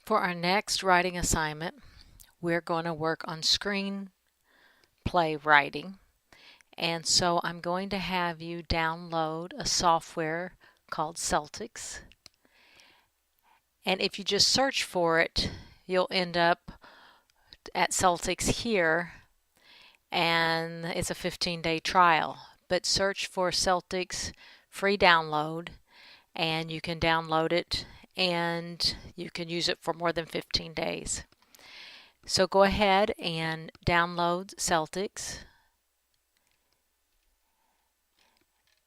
For our next writing assignment, we're going to work on screenplay writing. And so I'm going to have you download a software called Celtics. And if you just search for it, you'll end up at Celtics here, and it's a 15-day trial. But search for Celtics free download, and you can download it and you can use it for more than 15 days. So go ahead and download Celtics,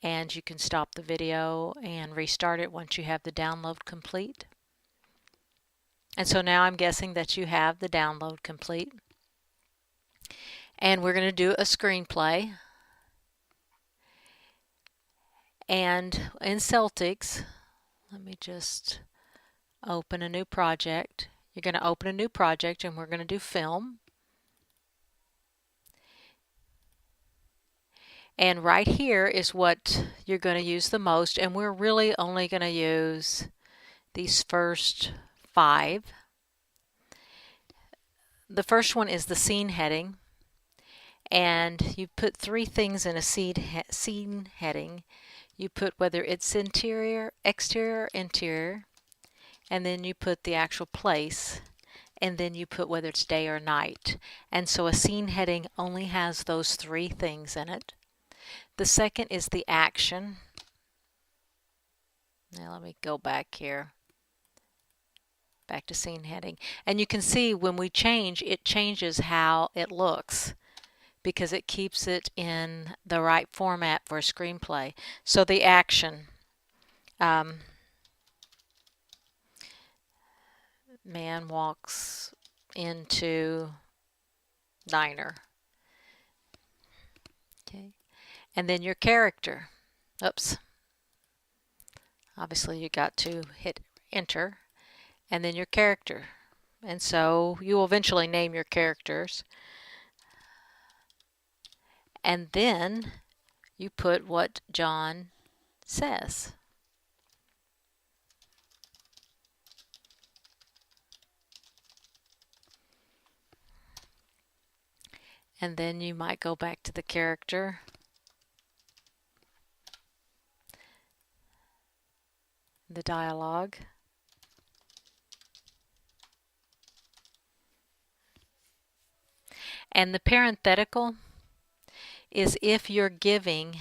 and you can stop the video and restart it once you have the download complete. And so now I'm guessing that you have the download complete. And we're going to do a screenplay. And in Celtics, let me just open a new project. You're going to open a new project and we're going to do film. And right here is what you're going to use the most, and we're really only going to use these first 5. The first one is the scene heading, and you put 3 things in a scene heading. You put whether it's interior, exterior, interior, and then you put the actual place, and then you put whether it's day or night. And so a scene heading only has those 3 things in it. The second is the action. Now let me go back here. Back to scene heading. And you can see when we change, it changes how it looks because it keeps it in the right format for a screenplay. So the action. Man walks into diner. Okay. And then your character. Oops. Obviously you got to hit enter. And then your character. And so you will eventually name your characters. And then you put what John says. And then you might go back to the character. The dialogue. And the parenthetical is if you're giving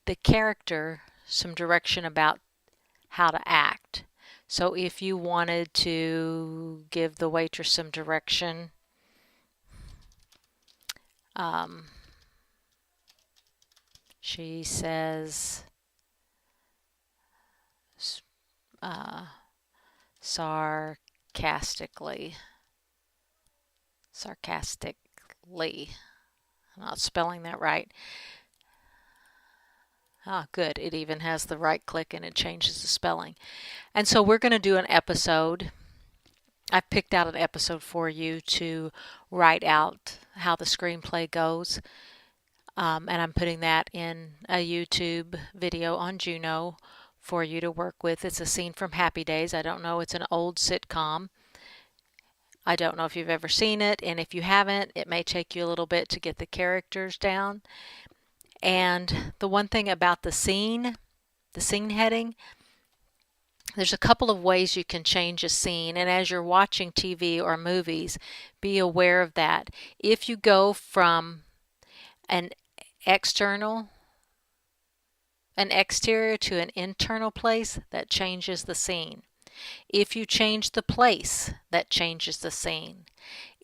the character some direction about how to act. So if you wanted to give the waitress some direction, she says sarcastically. I'm not spelling that right. Ah, good. It even has the right click and it changes the spelling. And so we're going to do an episode. I've picked out an episode for you to write out how the screenplay goes. And I'm putting that in a YouTube video on Juno for you to work with. It's a scene from Happy Days. I don't know. It's an old sitcom. I don't know if you've ever seen it, and if you haven't, it may take you a little bit to get the characters down. And the one thing about the scene heading, there's a couple of ways you can change a scene, and as you're watching TV or movies, be aware of that. If you go from an exterior to an internal place, that changes the scene. If you change the place, that changes the scene.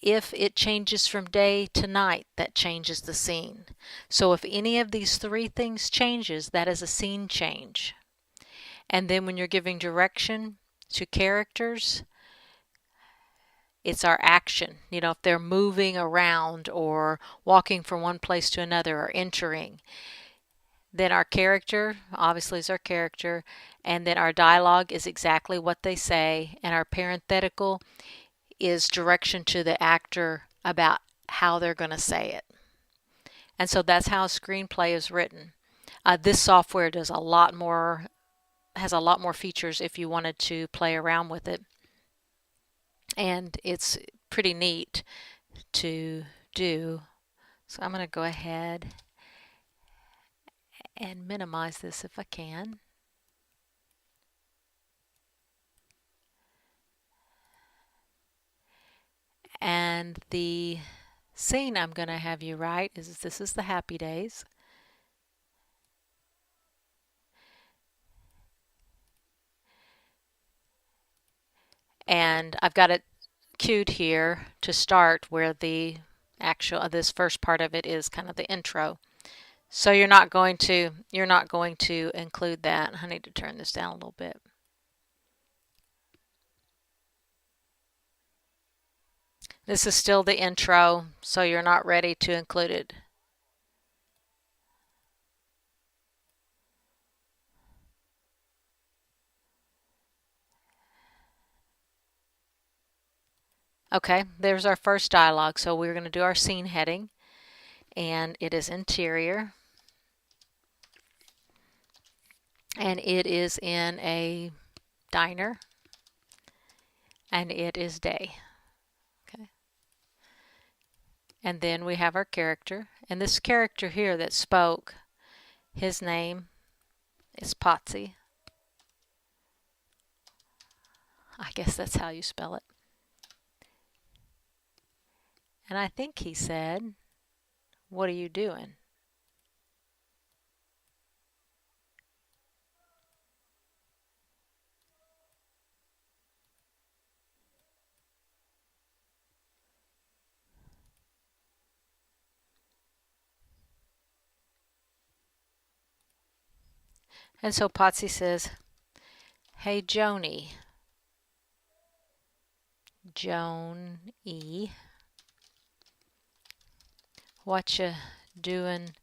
If it changes from day to night, that changes the scene. So if any of these 3 things changes, that is a scene change. And then when you're giving direction to characters, it's our action. You know, if they're moving around or walking from one place to another or entering. Then our character, obviously, is our character, and then our dialogue is exactly what they say, and our parenthetical is direction to the actor about how they're going to say it. And so that's how a screenplay is written. This software does has a lot more features if you wanted to play around with it. and it's pretty neat to do. So I'm going to go ahead and minimize this if I can. And the scene I'm going to have you write is, this is the happy days. And I've got it cued here to start where the actual, this first part of it is kind of the intro. So you're not going to include that. I need to turn this down a little bit. This is still the intro, so you're not ready to include it. Okay, there's our first dialogue. So we're going to do our scene heading, and it is interior, and it is in a diner, and it is day. Okay. And then we have our character, and this character here that spoke, his name is Potsy. I guess that's how you spell it. And I think he said, "What are you doing?" And so Potsy says, "Hey, Joni. Joan-E. What you doing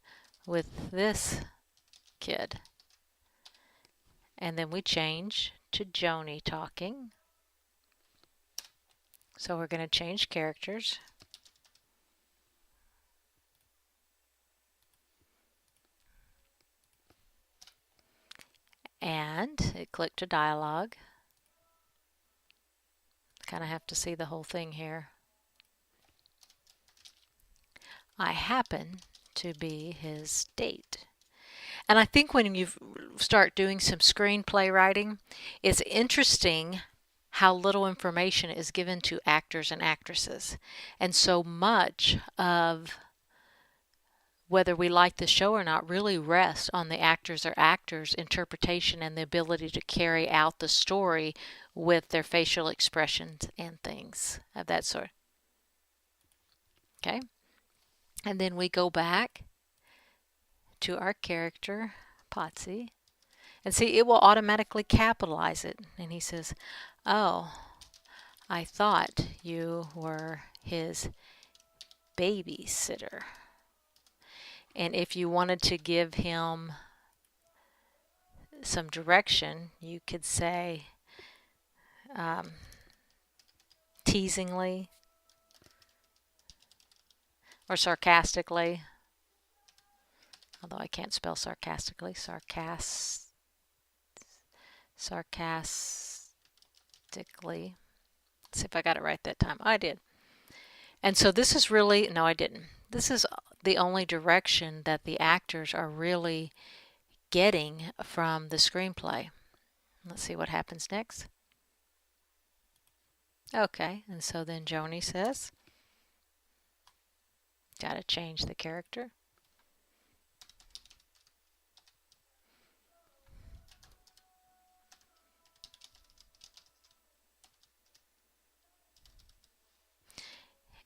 with this kid?" And then we change to Joni talking. So we're going to change characters. And it clicked to dialogue. Kind of have to see the whole thing here. I happen to be his date. And I think when you start doing some screenplay writing, it's interesting how little information is given to actors and actresses. And so much of whether we like the show or not really rests on the actors or actors' interpretation and the ability to carry out the story with their facial expressions and things of that sort. Okay? And then we go back to our character, Potsy. And see, it will automatically capitalize it. And he says, "Oh, I thought you were his babysitter." And if you wanted to give him some direction, you could say teasingly or sarcastically, although I can't spell sarcastically, sarcastically. Let's see if I got it right that time. I did. And so this is really, no, I didn't. This is the only direction that the actors are really getting from the screenplay. Let's see what happens next. Okay, and so then Joni says, "Got to change the character."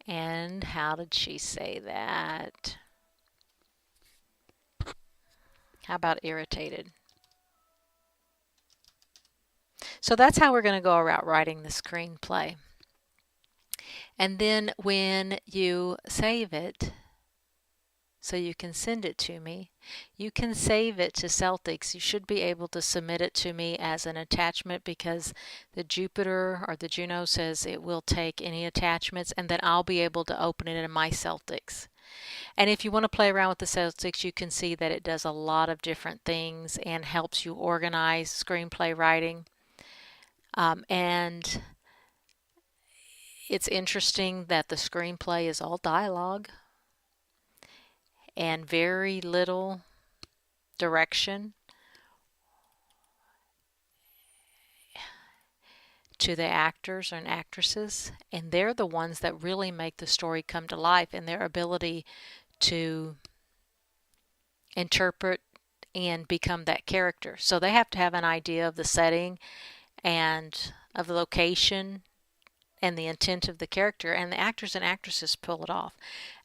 And how did she say that? How about irritated? So that's how we're going to go about writing the screenplay. And then when you save it, so you can send it to me, you can save it to Celtics. You should be able to submit it to me as an attachment because the Jupiter or the Juno says it will take any attachments, and then I'll be able to open it in my Celtics. And if you want to play around with the Celtics, you can see that it does a lot of different things and helps you organize screenplay writing. And It's interesting that the screenplay is all dialogue and very little direction to the actors and actresses, and they're the ones that really make the story come to life in their ability to interpret and become that character. So they have to have an idea of the setting and of the location and the intent of the character, and the actors and actresses pull it off.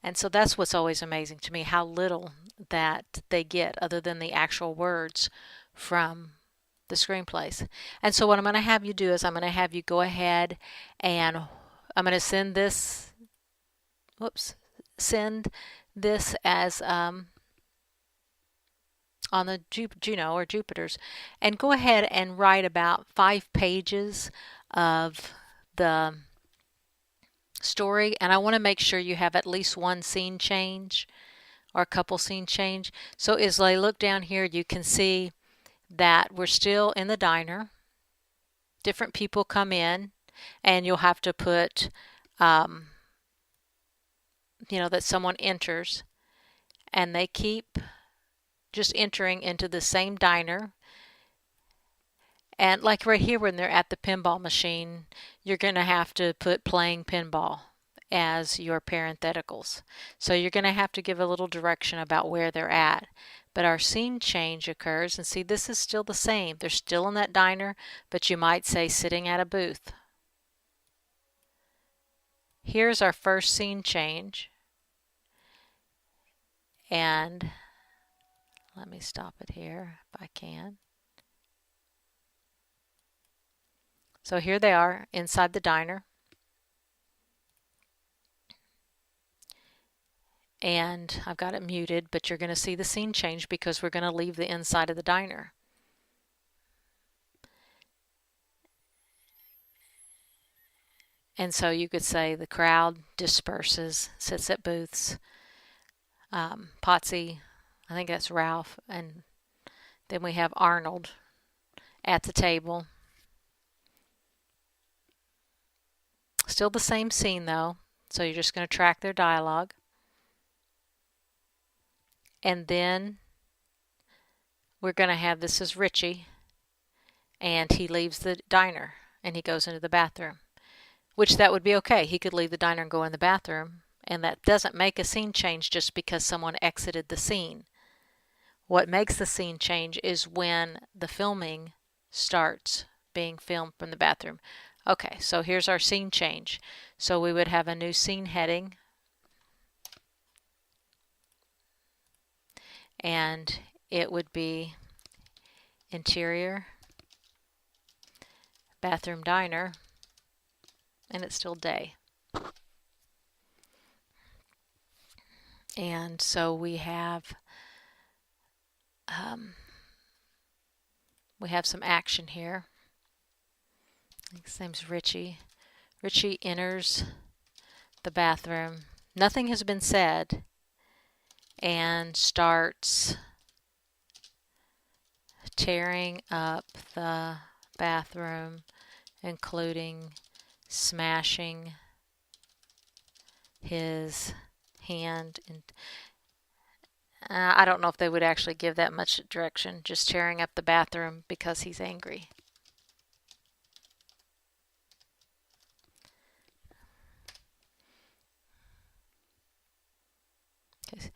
And so that's what's always amazing to me, how little that they get other than the actual words from the screenplays. And so what I'm going to have you do is I'm going to have you go ahead and I'm going to send this as on the Juno or Jupiter's, and go ahead and write about 5 pages of the story. And I want to make sure you have at least one scene change or a couple scene change. So as I look down here, you can see that we're still in the diner. Different people come in, and you'll have to put that someone enters, and they keep just entering into the same diner. And like right here when they're at the pinball machine, you're going to have to put playing pinball as your parentheticals. So you're going to have to give a little direction about where they're at. But our scene change occurs, and see, this is still the same. They're still in that diner, but you might say sitting at a booth. Here's our first scene change. And let me stop it here if I can. So here they are inside the diner. And I've got it muted, but you're going to see the scene change because we're going to leave the inside of the diner. And so you could say the crowd disperses, sits at booths. Potsy, I think that's Ralph, and then we have Arnold at the table. Still the same scene though, so you're just going to track their dialogue. And then we're going to have, this is Richie, and he leaves the diner and he goes into the bathroom, which that would be okay. He could leave the diner and go in the bathroom, and that doesn't make a scene change just because someone exited the scene. What makes the scene change is when the filming starts being filmed from the bathroom. Okay, so here's our scene change. So we would have a new scene heading, and it would be interior, bathroom, diner, and it's still day. And so we have some action here. His name's Richie. Richie enters the bathroom. Nothing has been said, and starts tearing up the bathroom, including smashing his hand. And I don't know if they would actually give that much direction, just tearing up the bathroom because he's angry. Okay.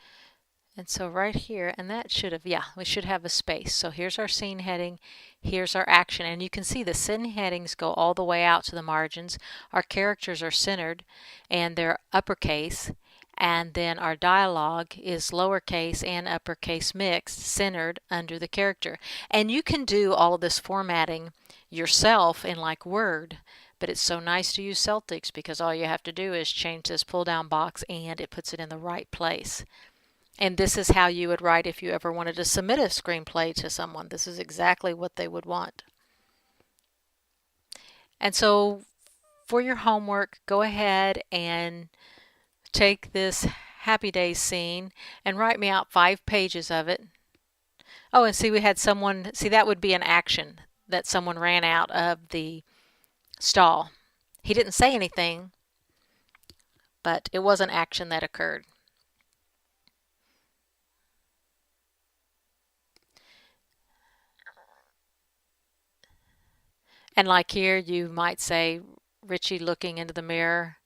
And so right here, and that should have, we should have a space. So here's our scene heading, here's our action, and you can see the scene headings go all the way out to the margins. Our characters are centered and they're uppercase, and then our dialogue is lowercase and uppercase mixed, centered under the character. And you can do all of this formatting yourself in like Word, but it's so nice to use Celtics because all you have to do is change this pull down box and it puts it in the right place. And this is how you would write if you ever wanted to submit a screenplay to someone. This is exactly what they would want. And so for your homework, go ahead and take this Happy Days scene and write me out 5 pages of it. Oh, and see, we had someone, see, that would be an action that someone ran out of the stall. He didn't say anything, but it was an action that occurred. And like here, you might say, Richie looking into the mirror.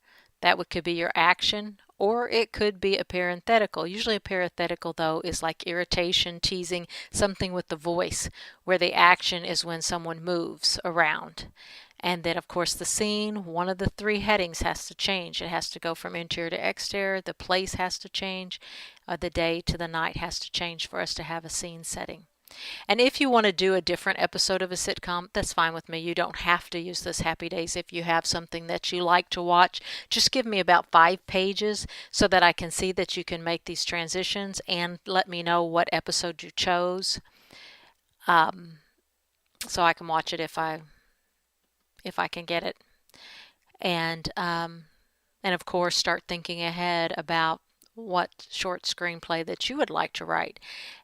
Could be your action, or it could be a parenthetical. Usually a parenthetical, though, is like irritation, teasing, something with the voice, where the action is when someone moves around. And then, of course, the scene, one of the three headings has to change. It has to go from interior to exterior. The place has to change. The day to the night has to change for us to have a scene setting. And if you want to do a different episode of a sitcom, that's fine with me. You don't have to use this Happy Days. If you have something that you like to watch, just give me about 5 pages so that I can see that you can make these transitions, and let me know what episode you chose, so I can watch it if I can get it. And of course, start thinking ahead about what short screenplay that you would like to write.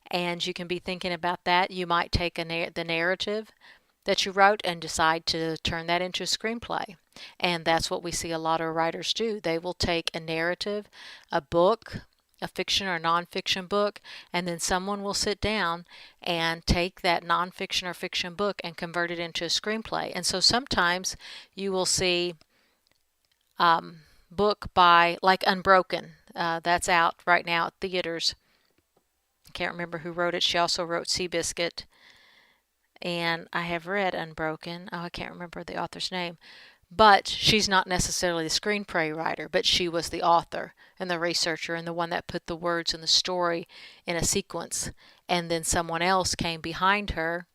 And you can be thinking about that. You might take the narrative that you wrote and decide to turn that into a screenplay. And that's what we see a lot of writers do. They will take a narrative, a book, a fiction or nonfiction book, and then someone will sit down and take that nonfiction or fiction book and convert it into a screenplay. And so sometimes you will see book by, like, Unbroken. That's out right now at theaters. Can't remember who wrote it. She also wrote Seabiscuit, and I have read Unbroken. Oh, I can't remember the author's name, but she's not necessarily the screenplay writer, but she was the author and the researcher and the one that put the words in the story in a sequence. And then someone else came behind her,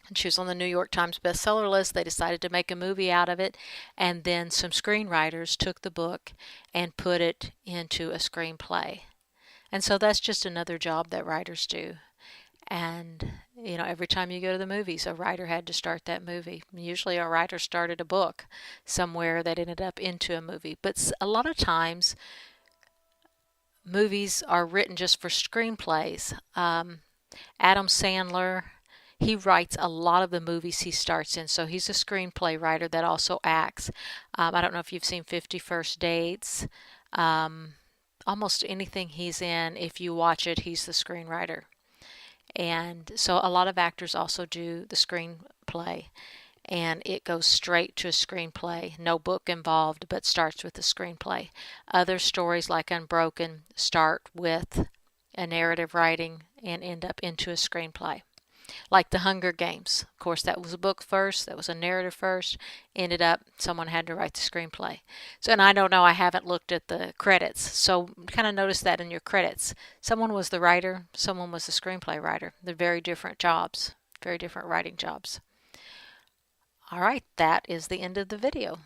and she was on the New York Times bestseller list. They decided to make a movie out of it, and then some screenwriters took the book and put it into a screenplay. And so that's just another job that writers do. And, every time you go to the movies, a writer had to start that movie. Usually a writer started a book somewhere that ended up into a movie. But a lot of times, movies are written just for screenplays. Adam Sandler, he writes a lot of the movies he starts in, so he's a screenplay writer that also acts. I don't know if you've seen 50 First Dates. Almost anything he's in, if you watch it, he's the screenwriter. And so a lot of actors also do the screenplay, and it goes straight to a screenplay. No book involved, but starts with a screenplay. Other stories, like Unbroken, start with a narrative writing and end up into a screenplay. Like The Hunger Games. Of course, that was a book first, that was a narrative first, ended up someone had to write the screenplay. So, and I don't know, I haven't looked at the credits, so kind of notice that in your credits. Someone was the writer, someone was the screenplay writer. They're very different jobs, very different writing jobs. All right, that is the end of the video.